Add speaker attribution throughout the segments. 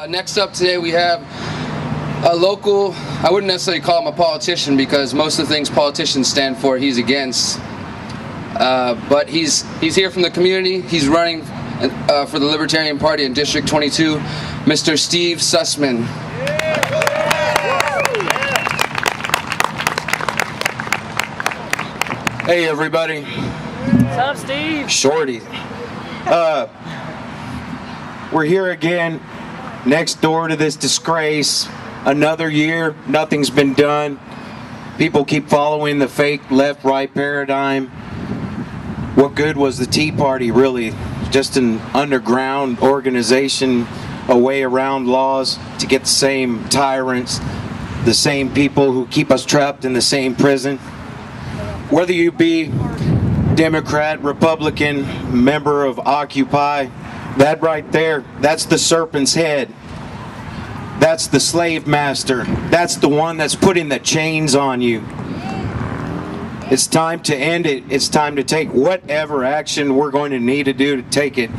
Speaker 1: Next up today we have a local, I wouldn't necessarily call him a politician because most of the things politicians stand for he's against. But he's here from the community. He's running for the Libertarian Party in District 22, Mr. Steve Susman.
Speaker 2: Hey everybody.
Speaker 3: What's up, Steve?
Speaker 2: Shorty. We're here again, next door to this disgrace. Another year, nothing's been done. People keep following the fake left-right paradigm. What good was the Tea Party, really? Just an underground organization, a way around laws to get the same tyrants, the same people who keep us trapped in the same prison. Whether you be Democrat, Republican, member of Occupy, that right there, that's the serpent's head. That's the slave master. That's the one that's putting the chains on you. It's time to end it. It's time to take whatever action we're going to need to do to take it.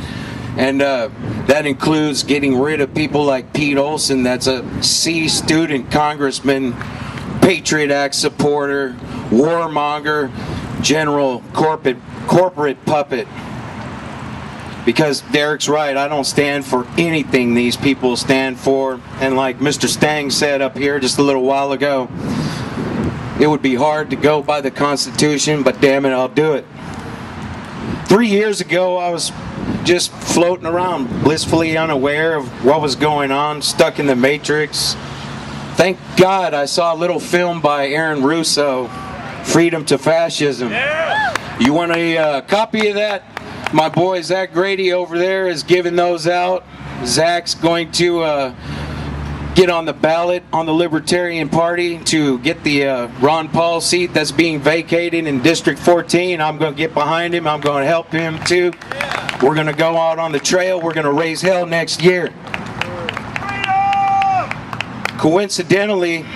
Speaker 2: And that includes getting rid of people like Pete Olson, that's a C student congressman, Patriot Act supporter, warmonger, general corporate puppet. Because Derek's right, I don't stand for anything these people stand for. And like Mr. Stang said up here just a little while ago, it would be hard to go by the Constitution, but damn it, I'll do it. 3 years ago, I was just floating around, blissfully unaware of what was going on, stuck in the Matrix. Thank God I saw a little film by Aaron Russo, Freedom to Fascism. You want a copy of that? My boy Zach Grady over there is giving those out. Zach's going to get on the ballot on the Libertarian Party to get the Ron Paul seat that's being vacated in District 14. I'm going to get behind him. I'm going to help him too. We're going to go out on the trail. We're going to raise hell next year. Coincidentally,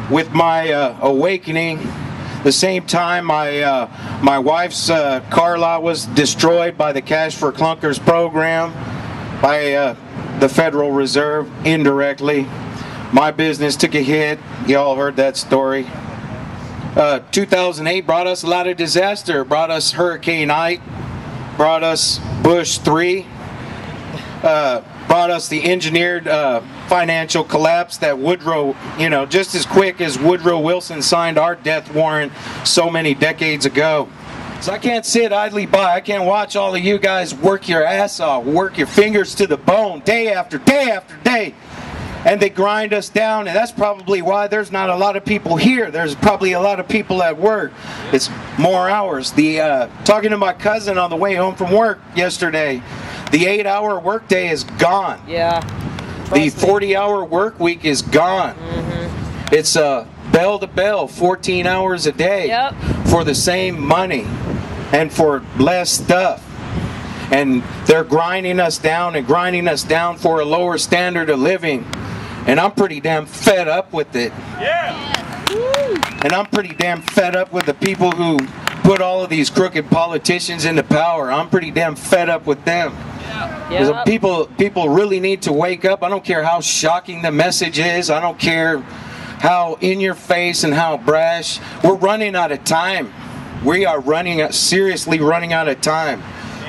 Speaker 2: with my awakening, the same time my wife's car lot was destroyed by the Cash for Clunkers program, by the Federal Reserve indirectly. My business took a hit. You all heard that story. 2008 brought us a lot of disaster. It brought us Hurricane Ike, brought us Bush 3, brought us the engineered financial collapse that Woodrow, just as quick as Woodrow Wilson signed our death warrant so many decades ago. So I can't sit idly by. I can't watch all of you guys work your ass off, work your fingers to the bone day after day after day. And they grind us down, and that's probably why there's not a lot of people here. There's probably a lot of people at work. It's more hours. Talking to my cousin on the way home from work yesterday, the 8-hour workday is gone.
Speaker 3: Yeah.
Speaker 2: The 40-hour work week is gone. Mm-hmm. It's bell to bell, 14 hours a day for the same money and for less stuff. And they're grinding us down and grinding us down for a lower standard of living. And I'm pretty damn fed up with it. Yeah. And I'm pretty damn fed up with the people who put all of these crooked politicians into power. I'm pretty damn fed up with them. Because people really need to wake up. I don't care how shocking the message is. I don't care how in your face and how brash. We're running out of time. We are seriously running out of time.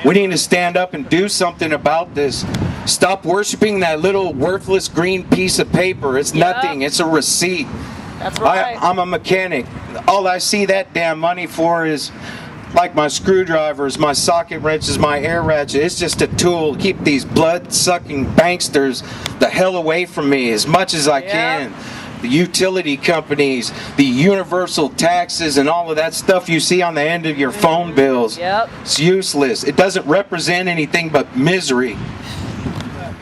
Speaker 2: We need to stand up and do something about this. Stop worshiping that little worthless green piece of paper. It's nothing. It's a receipt.
Speaker 3: That's right.
Speaker 2: I'm a mechanic. All I see that damn money for is like my screwdrivers, my socket wrenches, my air ratchet. It's just a tool to keep these blood-sucking banksters the hell away from me as much as I can. The utility companies, the universal taxes, and all of that stuff you see on the end of your phone bills. It's useless. It doesn't represent anything but misery.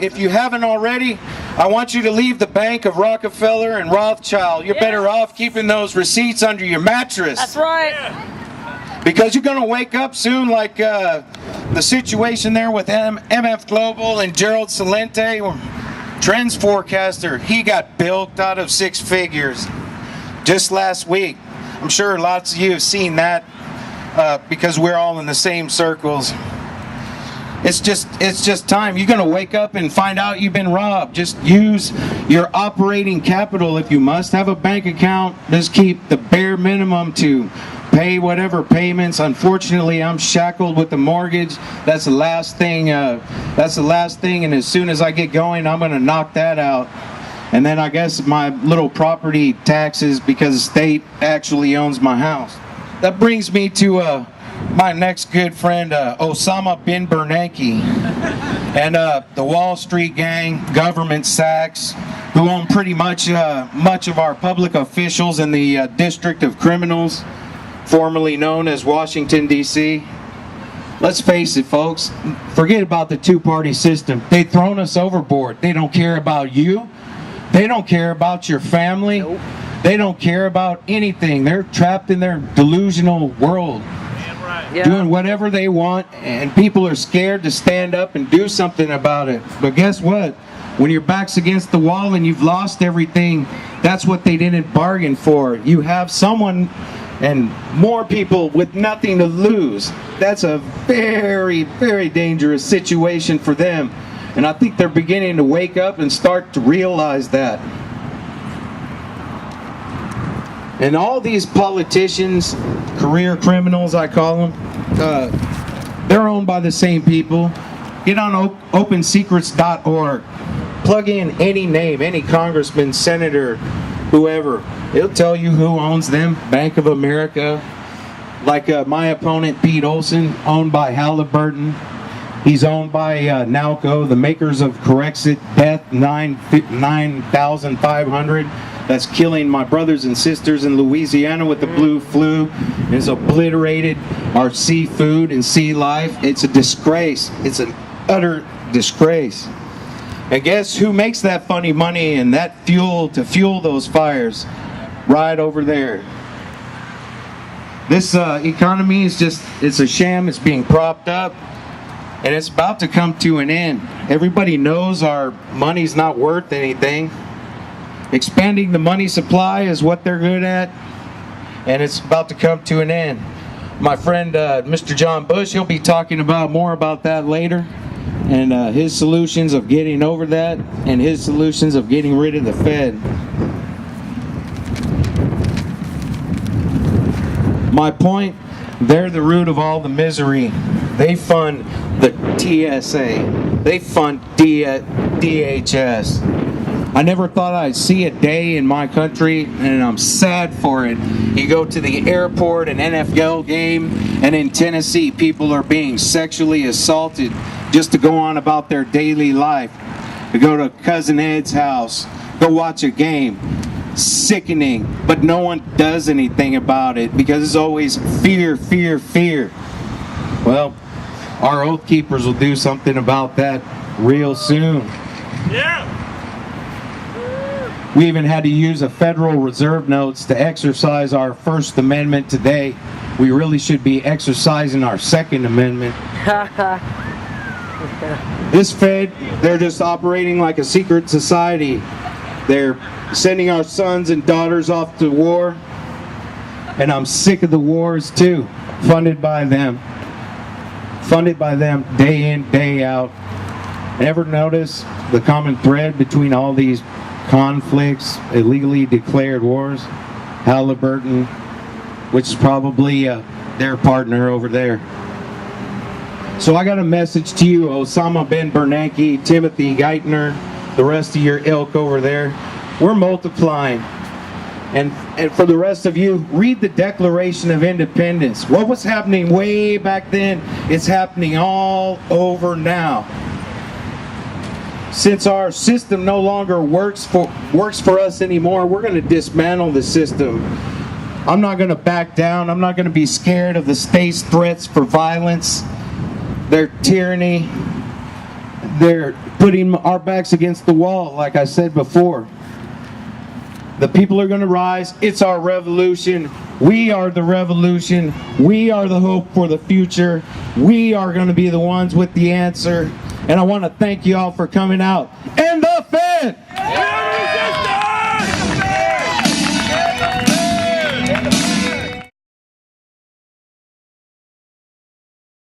Speaker 2: If you haven't already, I want you to leave the bank of Rockefeller and Rothschild. You're better off keeping those receipts under your mattress.
Speaker 3: That's right.
Speaker 2: Because you're going to wake up soon like the situation there with MF Global and Gerald Celente, Trends forecaster. He got bilked out of 6 figures just last week. I'm sure lots of you have seen that because we're all in the same circles. It's just time. You're gonna wake up and find out you've been robbed. Just use your operating capital. If you must have a bank account, just keep the bare minimum to pay whatever payments. Unfortunately, I'm shackled with the mortgage. That's the last thing. And as soon as I get going, I'm gonna knock that out. And then I guess my little property taxes, because the state actually owns my house. That brings me to my next good friend, Osama bin Bernanke, and the Wall Street gang, government sacks, who own pretty much of our public officials in the District of Criminals, formerly known as Washington, D.C. Let's face it, folks, forget about the two-party system. They've thrown us overboard. They don't care about you. They don't care about your family.
Speaker 3: Nope.
Speaker 2: They don't care about anything. They're trapped in their delusional world,
Speaker 3: Yeah.
Speaker 2: doing whatever they want, and people are scared to stand up and do something about it. But guess what? When your back's against the wall and you've lost everything, that's what they didn't bargain for. You have someone and more people with nothing to lose. That's a very, very dangerous situation for them. And I think they're beginning to wake up and start to realize that. And all these politicians, career criminals I call them, they're owned by the same people. Get on opensecrets.org. Plug in any name, any congressman, senator, whoever. It'll tell you who owns them. Bank of America. Like my opponent, Pete Olson, owned by Halliburton. He's owned by Nalco, the makers of Corexit Death 9500. That's killing my brothers and sisters in Louisiana with the blue flu. It's obliterated our seafood and sea life. It's a disgrace. It's an utter disgrace. And guess who makes that funny money and that fuel to fuel those fires? Right over there. This economy is it's a sham. It's being propped up. And it's about to come to an end. Everybody knows our money's not worth anything. Expanding the money supply is what they're good at. And it's about to come to an end. My friend, Mr. John Bush, he'll be talking more about that later. And his solutions of getting over that, and his solutions of getting rid of the Fed. My point, they're the root of all the misery. They fund the TSA. They fund DHS. I never thought I'd see a day in my country, and I'm sad for it. You go to the airport, an NFL game, and in Tennessee, people are being sexually assaulted just to go on about their daily life. To go to Cousin Ed's house, go watch a game. Sickening, but no one does anything about it because it's always fear, fear, fear. Well, our Oath Keepers will do something about that real soon.
Speaker 3: Yeah.
Speaker 2: We even had to use a Federal Reserve notes to exercise our First Amendment today. We really should be exercising our Second Amendment. This Fed, they're just operating like a secret society. They're sending our sons and daughters off to war. And I'm sick of the wars too, funded by them. Funded by them day in, day out. Ever notice the common thread between all these conflicts, illegally declared wars? Halliburton, which is probably their partner over there. So I got a message to you, Osama bin Bernanke, Timothy Geithner, the rest of your ilk over there. We're multiplying. And for the rest of you, read the Declaration of Independence. What was happening way back then, it's happening all over now. Since our system no longer works for us anymore, we're going to dismantle the system. I'm not going to back down. I'm not going to be scared of the state's threats for violence, their tyranny. They're putting our backs against the wall, like I said before. The people are going to rise. It's our revolution. We are the revolution. We are the hope for the future. We are going to be the ones with the answer. And I want to thank you all for coming out. And